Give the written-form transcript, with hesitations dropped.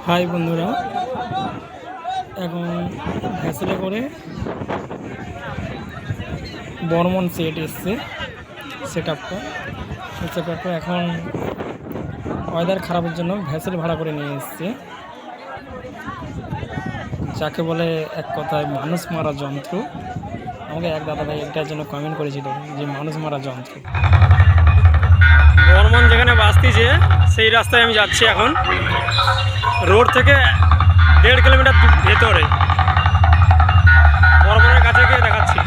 High বন্ধুরা, এখন ভ্যাসেলে করে বর্মন সেট এসছে। সেট আপটা এখন ওয়েদার খারাপের জন্য ভ্যাসেল ভাড়া করে নিয়ে এসছে, যাকে বলে এক কথায় মানুষ মারা যন্ত্র। আমাকে এক দাদাভাই একটার জন্য কমেন্ট করেছিল যে মানুষ মারা যন্ত্র। বর্মন যেখানে বাসতিছে সেই রাস্তায় আমি যাচ্ছি এখন, রোড থেকে 1.5 কিলোমিটার ভেতরে। বর্মনের কাছে গিয়ে দেখাচ্ছি।